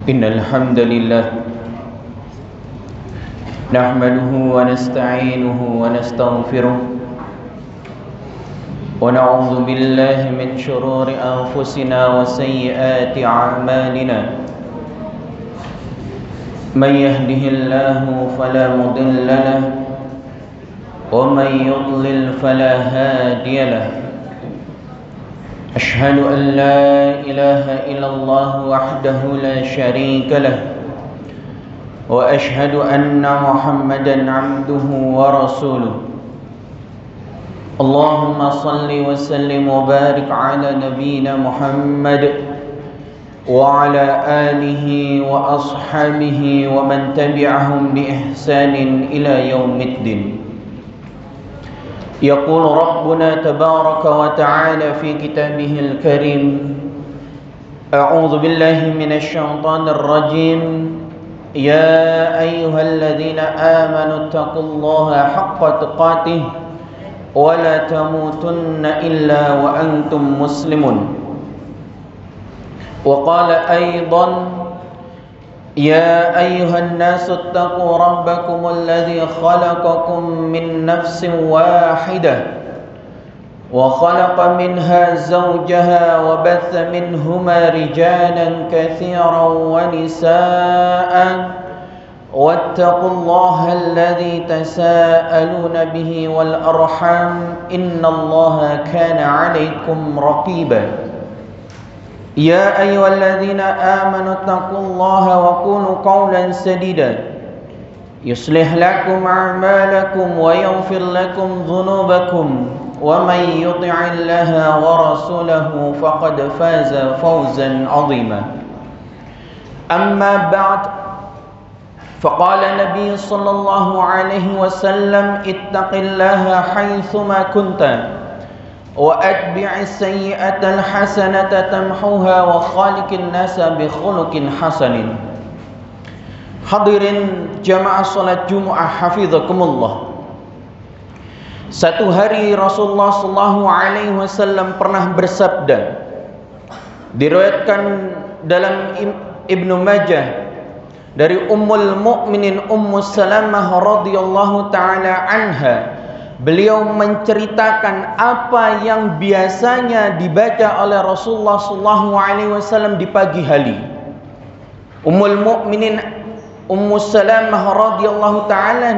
إن الحمد لله نحمده ونستعينه ونستغفره ونعوذ بالله من شرور أنفسنا وسيئات أعمالنا من يهده الله فلا مضل له ومن يضلل فلا هادي له أشهد أن لا إله إلا الله وحده لا شريك له وأشهد أن محمدا عبده ورسوله اللهم صل وسلم وبارك على نبينا محمد وعلى آله وأصحابه ومن تبعهم بإحسان إلى يوم الدين. يقول ربنا تبارك وتعالى في كتابه الكريم أعوذ بالله من الشيطان الرجيم يا أيها الذين آمنوا اتقوا الله حق تقاته ولا تموتن إلا وأنتم مسلمون. وقال أيضا يا أيها الناس اتقوا ربكم الذي خلقكم من نفس واحدة وخلق منها زوجها وبث منهما رجالا كثيرا ونساء واتقوا الله الذي تساءلون به والأرحام إن الله كان عليكم رقيبا. يا أيها الذين آمنوا اتقوا الله وقولوا قولا سديدا يصلح لكم أعمالكم ويغفر لكم ذنوبكم ومن يطع الله ورسوله فقد فاز فوزا عظيما. أما بعد فقال النبي صلى الله عليه وسلم اتق الله حيثما كنت وأتبع السيئة الحسنة تمحوها وخالق الناس بخلق حسن. Hadirin jamaah salat Jumat hafizakumullah. Satu hari Rasulullah sallallahu alaihi wasallam pernah bersabda, diriwayatkan dalam Ibnu Majah dari Ummul Mukminin Ummu Salamah radhiyallahu taala anha. Beliau menceritakan apa yang biasanya dibaca oleh Rasulullah sallallahu alaihi wasallam di pagi hari. Ummul Mukminin Ummu Salamah radhiyallahu taala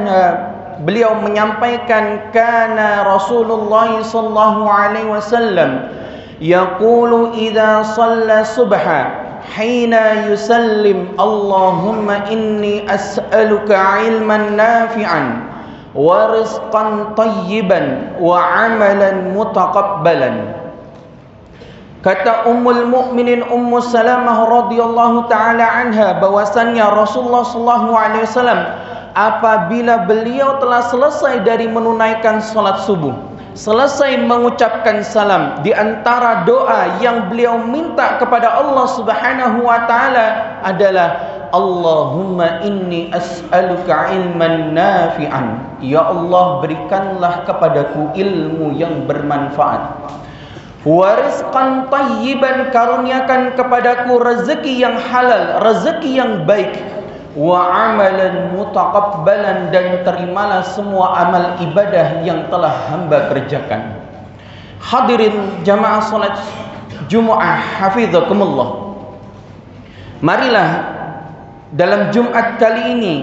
beliau menyampaikan kana Rasulullah sallallahu alaihi wasallam yaqulu idza shalla subha hina yusallim Allahumma inni as'aluka ilman nafi'an wa rizqan tayyiban wa amalan mutaqabbalan. Kata Ummul Mukminin Ummu Salamah radhiyallahu taala anha bahwasannya Rasulullah sallallahu alaihi wasallam apabila beliau telah selesai dari menunaikan salat subuh, selesai mengucapkan salam, di antara doa yang beliau minta kepada Allah Subhanahu wa taala adalah Allahumma inni as'aluka ilman nafi'an. Ya Allah, berikanlah kepadaku ilmu yang bermanfaat. Wa rizqan tayyiban, karuniakan kepadaku rezeki yang halal, rezeki yang baik. Wa amalan mutaqabbalan, dan terimalah semua amal ibadah yang telah hamba kerjakan. Hadirin jamaah salat Jumat hafizakumullah. Marilah dalam Jumat kali ini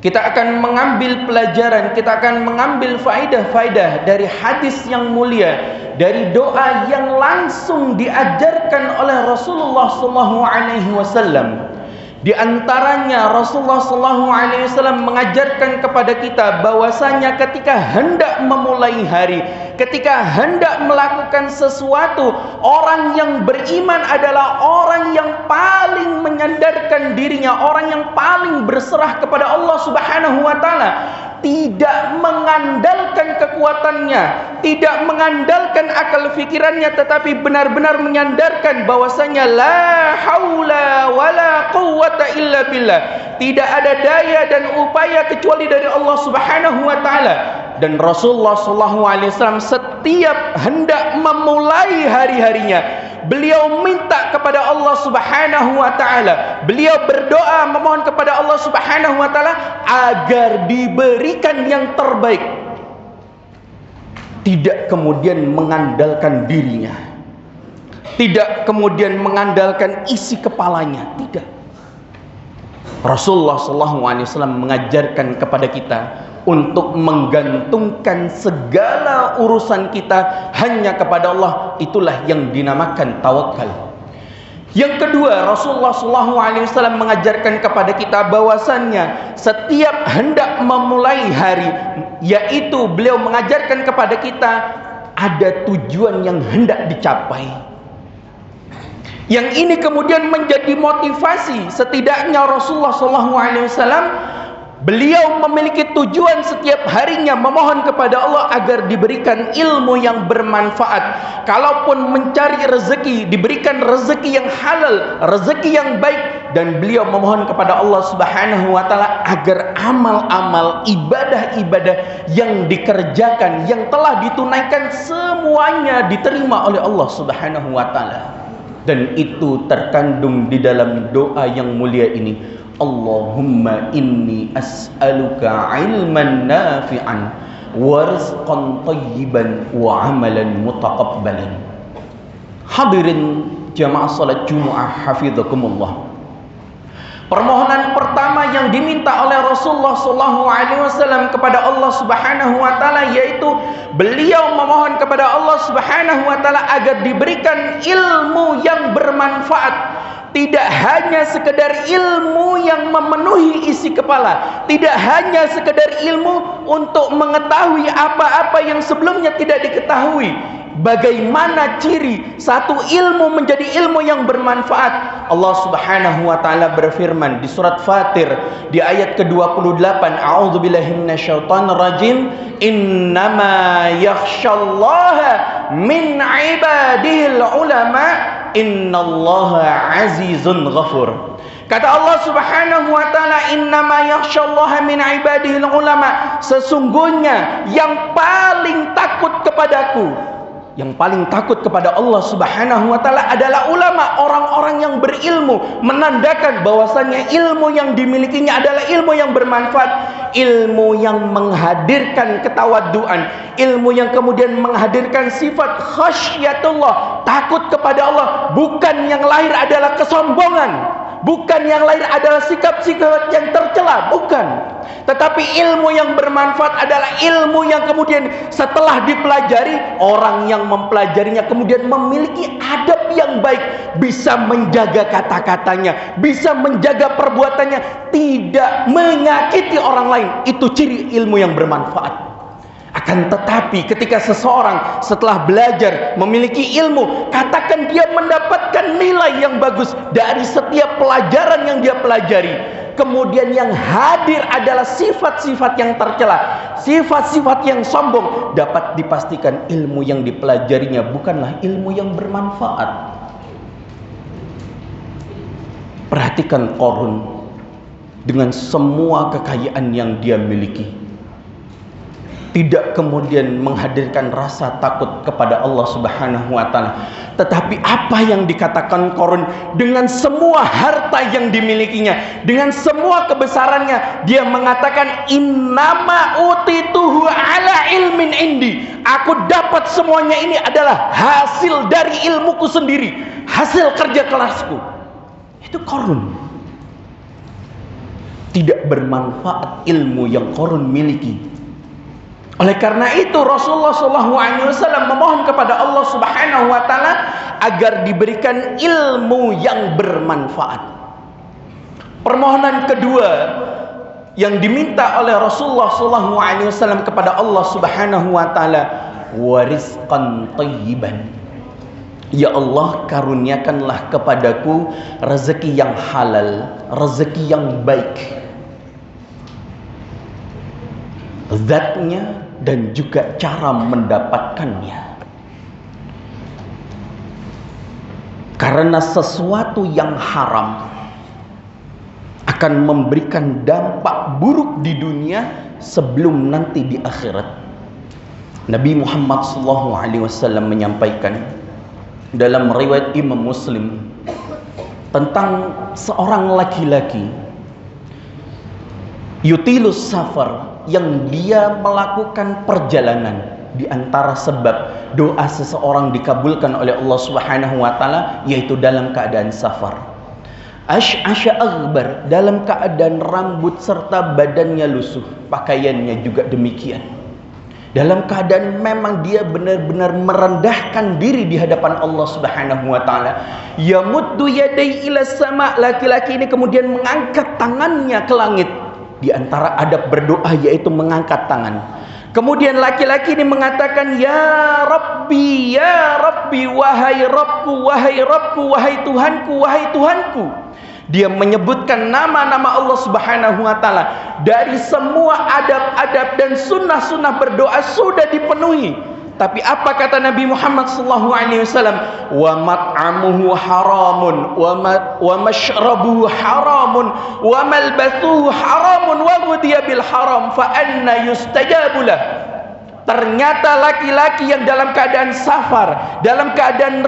kita akan mengambil pelajaran, kita akan mengambil faidah-faidah dari hadis yang mulia, dari doa yang langsung diajarkan oleh Rasulullah sallallahu alaihi wasallam. Di antaranya Rasulullah sallallahu alaihi wasallam mengajarkan kepada kita bahwasanya ketika hendak memulai hari, ketika hendak melakukan sesuatu, orang yang beriman adalah orang yang paling menyandarkan dirinya, orang yang paling berserah kepada Allah Subhanahu wa taala, tidak mengandalkan kekuatannya, tidak mengandalkan akal fikirannya, tetapi benar-benar menyandarkan bahwasanya la haula wala quwwata illa billah. Tidak ada daya dan upaya kecuali dari Allah Subhanahu wa taala. Dan Rasulullah sallallahu alaihi wasallam setiap hendak memulai hari-harinya, beliau minta kepada Allah Subhanahu wa taala, beliau berdoa memohon kepada Allah Subhanahu wa taala agar diberikan yang terbaik. Tidak kemudian mengandalkan dirinya, tidak kemudian mengandalkan isi kepalanya, tidak. Rasulullah SAW mengajarkan kepada kita untuk menggantungkan segala urusan kita hanya kepada Allah. Itulah yang dinamakan tawakal. Yang kedua, Rasulullah SAW mengajarkan kepada kita bahwasannya setiap hendak memulai hari, yaitu beliau mengajarkan kepada kita ada tujuan yang hendak dicapai. Yang ini kemudian menjadi motivasi setidaknya Rasulullah SAW. Beliau memiliki tujuan setiap harinya memohon kepada Allah agar diberikan ilmu yang bermanfaat. Kalaupun mencari rezeki, diberikan rezeki yang halal, rezeki yang baik. Dan beliau memohon kepada Allah Subhanahu wa taala agar amal-amal, ibadah-ibadah yang dikerjakan, yang telah ditunaikan, semuanya diterima oleh Allah Subhanahu wa taala. Dan itu terkandung di dalam doa yang mulia ini. Allahumma inni as'aluka ilman nafi'an wa rizqan thayyiban wa amalan mutaqabbalan. Hadirin jamaah salat Jumat hafizakumullah. Permohonan pertama yang diminta oleh Rasulullah SAW kepada Allah Subhanahu wa taala yaitu beliau memohon kepada Allah Subhanahu wa taala agar diberikan ilmu yang bermanfaat. Tidak hanya sekedar ilmu yang memenuhi isi kepala, tidak hanya sekedar ilmu untuk mengetahui apa-apa yang sebelumnya tidak diketahui. Bagaimana ciri satu ilmu menjadi ilmu yang bermanfaat? Allah Subhanahu wa taala berfirman di surat Fatir di ayat ke-28, A'udzubillahi minasyaitonir rajim, innama yakhsyallaha min ibadihil ulama innallaha azizun ghafur. Kata Allah Subhanahu wa taala, innama yakhsyallaha min ibadihil ulama, sesungguhnya yang paling takut kepadaku, yang paling takut kepada Allah Subhanahu wa taala adalah ulama, orang-orang yang berilmu, menandakan bahwasannya ilmu yang dimilikinya adalah ilmu yang bermanfaat, ilmu yang menghadirkan ketawaduan, ilmu yang kemudian menghadirkan sifat khasyatullah, takut kepada Allah. Bukan yang lahir adalah kesombongan, bukan yang lahir adalah sikap-sikap yang tercela, bukan. Tetapi ilmu yang bermanfaat adalah ilmu yang kemudian setelah dipelajari, orang yang mempelajarinya kemudian memiliki adab yang baik, bisa menjaga kata-katanya, bisa menjaga perbuatannya, tidak menyakiti orang lain. Itu ciri ilmu yang bermanfaat. Akan tetapi ketika seseorang setelah belajar memiliki ilmu, katakan dia mendapatkan nilai yang bagus dari setiap pelajaran yang dia pelajari, kemudian yang hadir adalah sifat-sifat yang tercela, sifat-sifat yang sombong, dapat dipastikan ilmu yang dipelajarinya bukanlah ilmu yang bermanfaat. Perhatikan Qarun dengan semua kekayaan yang dia miliki, tidak kemudian menghadirkan rasa takut kepada Allah Subhanahu wa taala. Tetapi apa yang dikatakan Qarun, dengan semua harta yang dimilikinya, dengan semua kebesarannya, dia mengatakan innama utituhu ala ilmin indi. Aku dapat semuanya ini adalah hasil dari ilmuku sendiri, hasil kerja kerasku. Itu Qarun. Tidak bermanfaat ilmu yang Qarun miliki. Oleh karena itu Rasulullah SAW memohon kepada Allah Subhanahu wa taala agar diberikan ilmu yang bermanfaat. Permohonan kedua yang diminta oleh Rasulullah SAW kepada Allah Subhanahu wa taala, warizqan thayyiban. Ya Allah, karuniakanlah kepadaku rezeki yang halal, rezeki yang baik, zatnya dan juga cara mendapatkannya. Karena sesuatu yang haram akan memberikan dampak buruk di dunia sebelum nanti di akhirat. Nabi Muhammad SAW menyampaikan, dalam riwayat Imam Muslim tentang seorang laki-laki yutilus safar, yang dia melakukan perjalanan. Di antara sebab doa seseorang dikabulkan oleh Allah Subhanahu wa taala yaitu dalam keadaan safar. Asy'asya aghbar, dalam keadaan rambut serta badannya lusuh, pakaiannya juga demikian. Dalam keadaan memang dia benar-benar merendahkan diri di hadapan Allah Subhanahu wa taala. Yamuddu yadai ila sama, laki-laki ini kemudian mengangkat tangannya ke langit. Di antara adab berdoa yaitu mengangkat tangan. Kemudian laki-laki ini mengatakan, ya Rabbi, wahai Rabbku, wahai Rabbku, wahai Tuhanku, wahai Tuhanku. Dia menyebutkan nama-nama Allah Subhanahu wa taala. Dari semua adab-adab dan sunnah-sunnah berdoa sudah dipenuhi. Tapi apa kata Nabi Muhammad sallallahu alaihi wasallam? Wa mat'amuhu haramun wa mashrabuhu haramun wa malbasuhu haramun wa ghudhiya bil haram fa anna yustajabu lah. Ternyata laki-laki yang dalam keadaan safar, dalam keadaan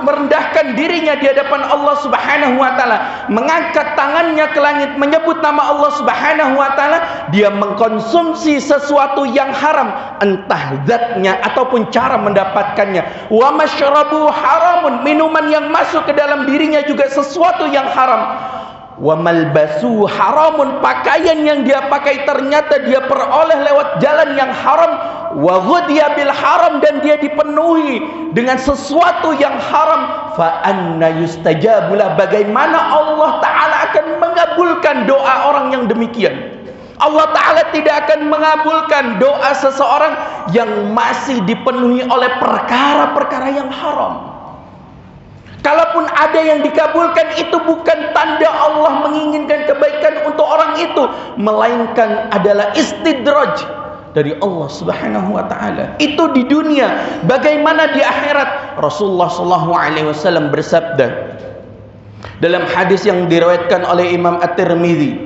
merendahkan dirinya di hadapan Allah Subhanahu wa taala, mengangkat tangannya ke langit menyebut nama Allah Subhanahu wa taala, dia mengkonsumsi sesuatu yang haram, entah zatnya ataupun cara mendapatkannya. Wa masyrabu haramun, minuman yang masuk ke dalam dirinya juga sesuatu yang haram. Wa malbasu haramun, pakaian yang dia pakai ternyata dia peroleh lewat jalan yang haram. Wa ghudhiya bil haram, dan dia dipenuhi dengan sesuatu yang haram. Fa anna yustajabulah, bagaimana Allah Ta'ala akan mengabulkan doa orang yang demikian? Allah Ta'ala tidak akan mengabulkan doa seseorang yang masih dipenuhi oleh perkara-perkara yang haram. Kalaupun ada yang dikabulkan, itu bukan tanda Allah menginginkan kebaikan untuk orang itu, melainkan adalah istidraj dari Allah Subhanahu wa taala. Itu di dunia. Bagaimana di akhirat? Rasulullah sallallahu alaihi wasallam bersabda dalam hadis yang diriwayatkan oleh Imam At-Tirmidzi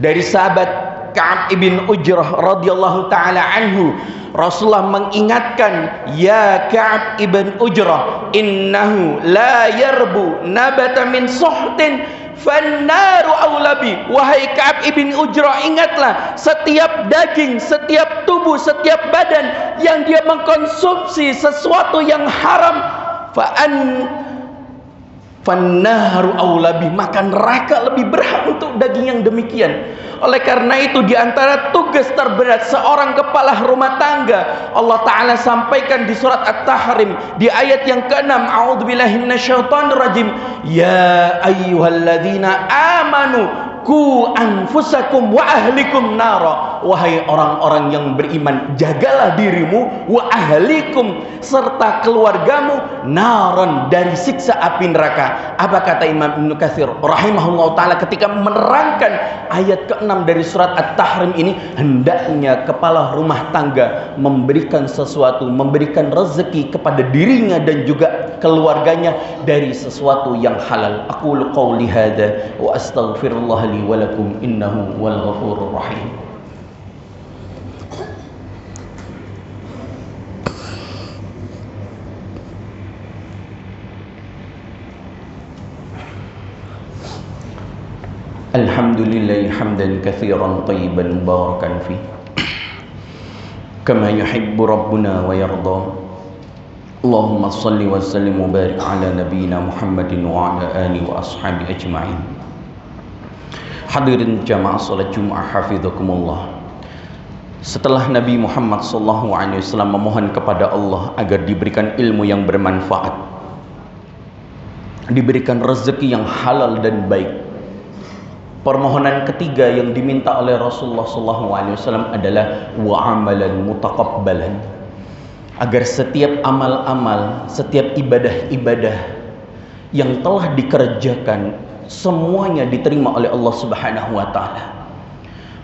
dari sahabat Ka'ab ibn Ujrah radhiyallahu taala anhu, Rasulullah mengingatkan, ya Ka'ab ibn Ujrah, innahu la yarbu nabata min suhtin fannaru awlabi. Wahai Ka'ab ibn Ujrah, ingatlah, setiap daging, setiap tubuh, setiap badan yang dia mengkonsumsi sesuatu yang haram, fannaru awlabi, maka neraka lebih berhak untuk daging yang demikian. Oleh karena itu, di antara tugas terberat seorang kepala rumah tangga, Allah Ta'ala sampaikan di surat At-Tahrim di ayat yang ke-6, a'udzubillahi minasyaitonirrajim, ya ayyuhalladzina amanu ku anfusakum wa ahlikum nara. Wahai orang-orang yang beriman, jagalah dirimu, wa ahlikum, serta keluargamu, naron, dari siksa api neraka. Apa kata Imam Ibnu Katsir rahimahullah taala ketika menerangkan ayat ke-6 dari surat At-Tahrim ini? Hendaknya kepala rumah tangga memberikan sesuatu, memberikan rezeki kepada dirinya dan juga keluarganya dari sesuatu yang halal. Aqulu qauli hadza wa astaghfirullah li wa lakum innahu wal ghafurur rahim. Alhamdulillah hamdan katsiran thayyiban mubarakan fi kama yuhibbu rabbuna wa yarda. Allahumma salli wa sallim wa barik ala nabiyyina Muhammadin wa ala alihi wa ashabi ajma'in. Hadirin jamaah salat Jumat hafizakumullah. Setelah Nabi Muhammad sallallahu alaihi wasallam memohon kepada Allah agar diberikan ilmu yang bermanfaat, diberikan rezeki yang halal dan baik, permohonan ketiga yang diminta oleh Rasulullah SAW adalah wa amalan mutaqabbalan, agar setiap amal-amal, setiap ibadah-ibadah yang telah dikerjakan semuanya diterima oleh Allah Subhanahu wa taala.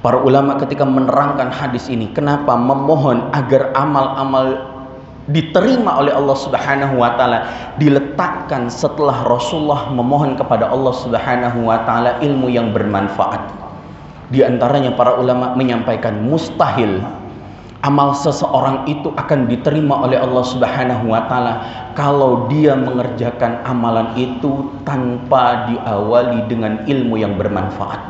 Para ulama ketika menerangkan hadis ini, kenapa memohon agar amal-amal diterima oleh Allah Subhanahu wa taala diletakkan setelah Rasulullah memohon kepada Allah Subhanahu wa taala ilmu yang bermanfaat. Di antaranya para ulama menyampaikan mustahil Amal seseorang itu akan diterima oleh Allah Subhanahu wa taala kalau dia mengerjakan amalan itu tanpa diawali dengan ilmu yang bermanfaat.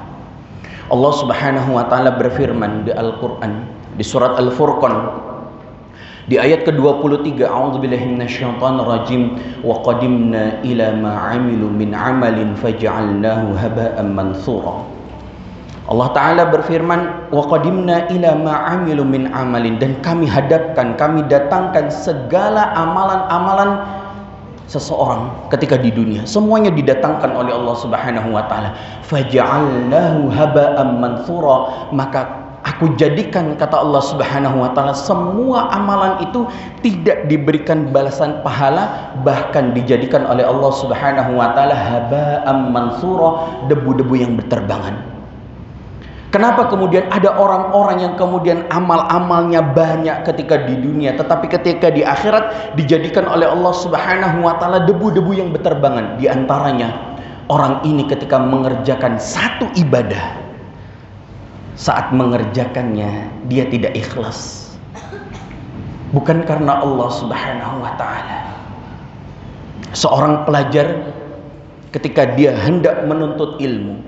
Allah Subhanahu wa taala berfirman di Al-Qur'an di surat Al-Furqan di ayat ke-23, a'udzubillahi minasyaitonirrajim, wa qadimna ila ma 'amilu min 'amalin faj'alnahu haba'an mansura. Allah Ta'ala berfirman, wa qadimna ila ma 'amilu min 'amalin, dan kami hadapkan, kami datangkan segala amalan-amalan seseorang ketika di dunia, semuanya didatangkan oleh Allah Subhanahu wa taala. Faj'alnahu haba'an mansura, maka aku jadikan, kata Allah Subhanahu wa taala, semua amalan itu tidak diberikan balasan pahala, bahkan dijadikan oleh Allah Subhanahu wa taala haba'an mansura, debu-debu yang berterbangan. Kenapa kemudian ada orang-orang yang kemudian amal-amalnya banyak ketika di dunia, tetapi ketika di akhirat dijadikan oleh Allah Subhanahu wa taala debu-debu yang berterbangan? Di antaranya orang ini ketika mengerjakan satu ibadah, saat mengerjakannya dia tidak ikhlas, bukan karena Allah Subhanahu wa taala. Seorang pelajar ketika dia hendak menuntut ilmu,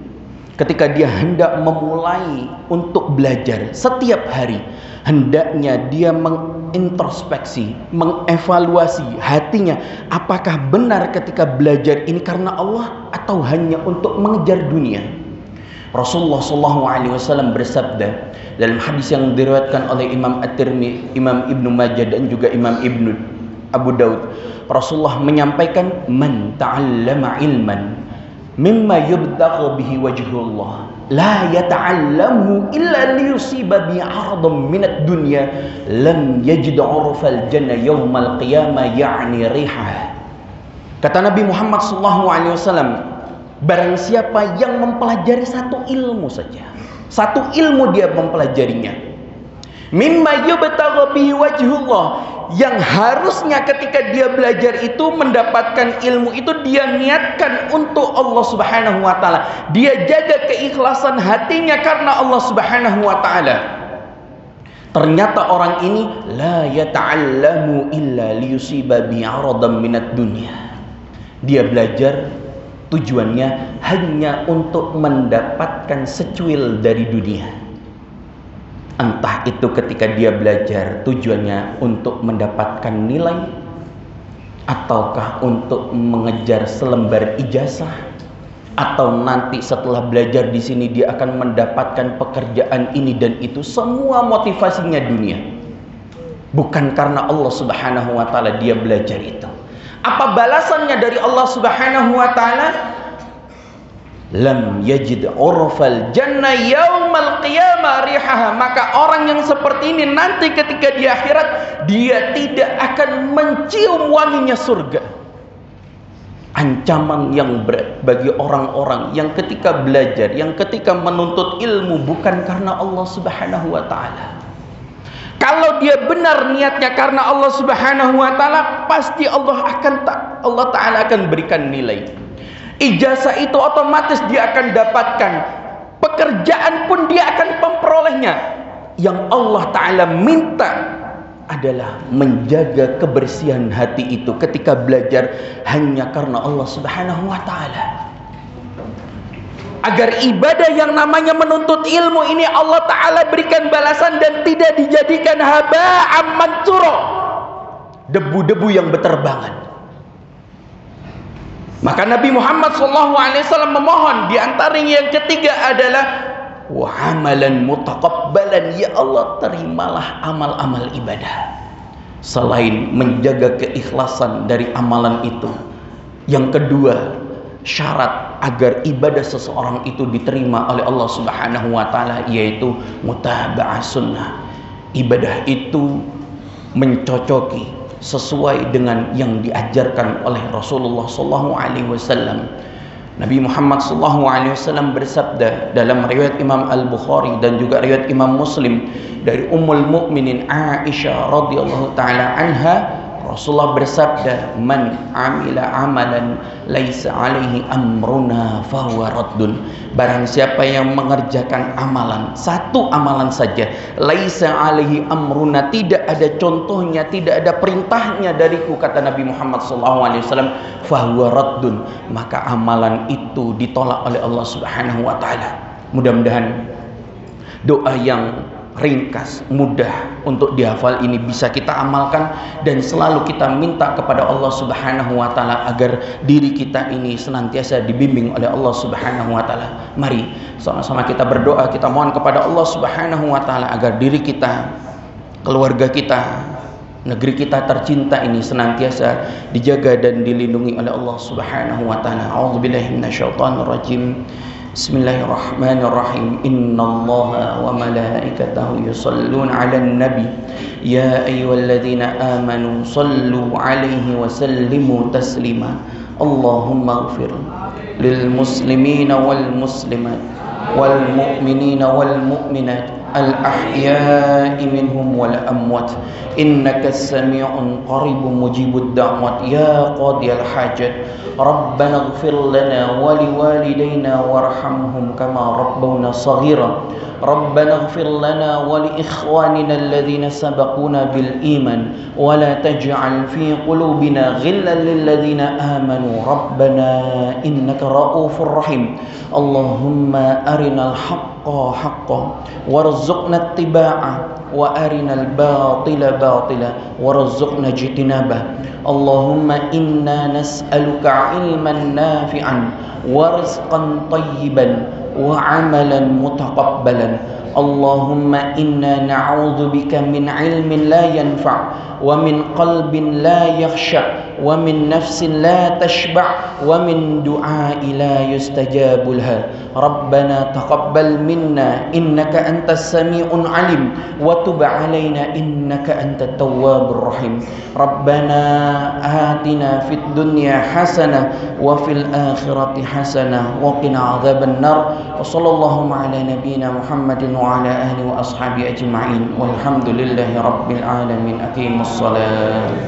ketika dia hendak memulai untuk belajar setiap hari, hendaknya dia mengintrospeksi, mengevaluasi hatinya, apakah benar ketika belajar ini karena Allah atau hanya untuk mengejar dunia. Rasulullah SAW bersabda dalam hadis yang diriwayatkan oleh Imam At-Tirmidzi, Imam Ibnu Majah, dan juga Imam Ibnu Abu Daud. Rasulullah menyampaikan, man ta'allama ilman mimma yubtagha bihi wajhullah la yata'allamu illa liyusiba bi 'aradin minad dunya lam yajid 'urfal jannah yaumal qiyamah ya'ni riha. Kata Nabi Muhammad SAW, barang siapa yang mempelajari satu ilmu saja, satu ilmu dia mempelajarinya, mimma yubtagha bihi wajhullah, yang harusnya ketika dia belajar itu mendapatkan ilmu itu dia niatkan untuk Allah Subhanahu wa taala, dia jaga keikhlasan hatinya karena Allah Subhanahu wa taala. Ternyata orang ini la yata'allamu illa liyusiba bi'aradan minad dunya. Dia belajar tujuannya hanya untuk mendapatkan secuil dari dunia. Entah itu ketika dia belajar tujuannya untuk mendapatkan nilai, ataukah untuk mengejar selembar ijazah, atau nanti setelah belajar di sini dia akan mendapatkan pekerjaan ini dan itu. Semua motivasinya dunia, bukan karena Allah Subhanahu wa taala dia belajar itu. Apa balasannya dari Allah Subhanahu wa taala? Lam yajid urfal jannah yaumal qiyamah rihaha, maka orang yang seperti ini nanti ketika di akhirat dia tidak akan mencium wanginya surga. Ancaman yang berat bagi orang-orang yang ketika belajar, yang ketika menuntut ilmu bukan karena Allah Subhanahu wa taala. Kalau dia benar niatnya karena Allah Subhanahu wa taala, pasti Allah taala akan berikan nilai. Ijazah itu otomatis dia akan dapatkan, pekerjaan pun dia akan memperolehnya. Yang Allah Ta'ala minta adalah menjaga kebersihan hati itu ketika belajar hanya karena Allah Subhanahu wa Ta'ala, agar ibadah yang namanya menuntut ilmu ini Allah Ta'ala berikan balasan dan tidak dijadikan haba'an mansura, debu-debu yang berterbangan. Maka Nabi Muhammad SAW memohon, di antaranya yang ketiga adalah wa amalan mutaqabbalan, ya Allah terimalah amal-amal ibadah. Selain menjaga keikhlasan dari amalan itu, yang kedua, syarat agar ibadah seseorang itu diterima oleh Allah Subhanahu wa taala yaitu mutaba'ah sunnah. Ibadah itu mencocoki, sesuai dengan yang diajarkan oleh Rasulullah SAW. Nabi Muhammad SAW bersabda dalam riwayat Imam Al-Bukhari dan juga riwayat Imam Muslim dari Ummul Mukminin Aisyah radhiyallahu taala anha, Rasulullah bersabda, "Man amila amalan laisa alaihi amruna fahuwa raddun." Barang siapa yang mengerjakan amalan, satu amalan saja, laisa alaihi amruna, tidak ada contohnya, tidak ada perintahnya dariku, kata Nabi Muhammad SAW, fahuwa raddun, maka amalan itu ditolak oleh Allah Subhanahu wa taala. Mudah-mudahan doa yang ringkas, mudah untuk dihafal ini bisa kita amalkan, dan selalu kita minta kepada Allah Subhanahu wa taala agar diri kita ini senantiasa dibimbing oleh Allah Subhanahu wa taala. Mari sama-sama kita berdoa, kita mohon kepada Allah Subhanahu wa taala agar diri kita, keluarga kita, negeri kita tercinta ini senantiasa dijaga dan dilindungi oleh Allah Subhanahu wa taala. A'udzubillahi minasyaitonirrajim. Bismillahirrahmanirrahim. Innallaha wa malaikatahu yusholluna 'alan nabi ya ayyuhalladzina amanu shallu 'alaihi wa sallimu taslima. Allahumma ighfir lil muslimina wal muslimat wal mu'minina wal mu'minat al ahya'i minhum wal amwat innaka as-sami'un qaribun mujibud da'wat ya qadiyal hajat. Rabbana ighfir lana wa liwalidayna warhamhum kama rabbawna saghira. Rabbana ighfir lana wa li ikhwanina alladhina sabaquna bil iman wa la taj'al fi qulubina ghillan lil ladzina amanu rabbana innaka ra'ufur rahim. Allahumma arinal haqqa haqqan warzuqna ittiba'ah wa arinal batila batila warzuqna ijtinabah. Allahumma inna nas'aluka ilman nafi'an wa rizqan tayyiban wa amalan mutaqabbalan. Allahumma inna na'udzu bika min ilmin la yanfa' wa min qalbin la yakhsha wa min nafsin la tashba' wa min du'a'i la yustajabu laha. Rabbana taqabbal minna innaka antas sami'un alim wa tub 'alaina innaka antat tawwabur rahim. Rabbana atina fid dunya hasanah wa fil akhirati hasanah wa qina adzaban nar. Wa sallallahu ala nabiyyina Muhammadin wa ala ahli wa ashabi ajma'in walhamdulillahi rabbil alamin. Aqimus salat.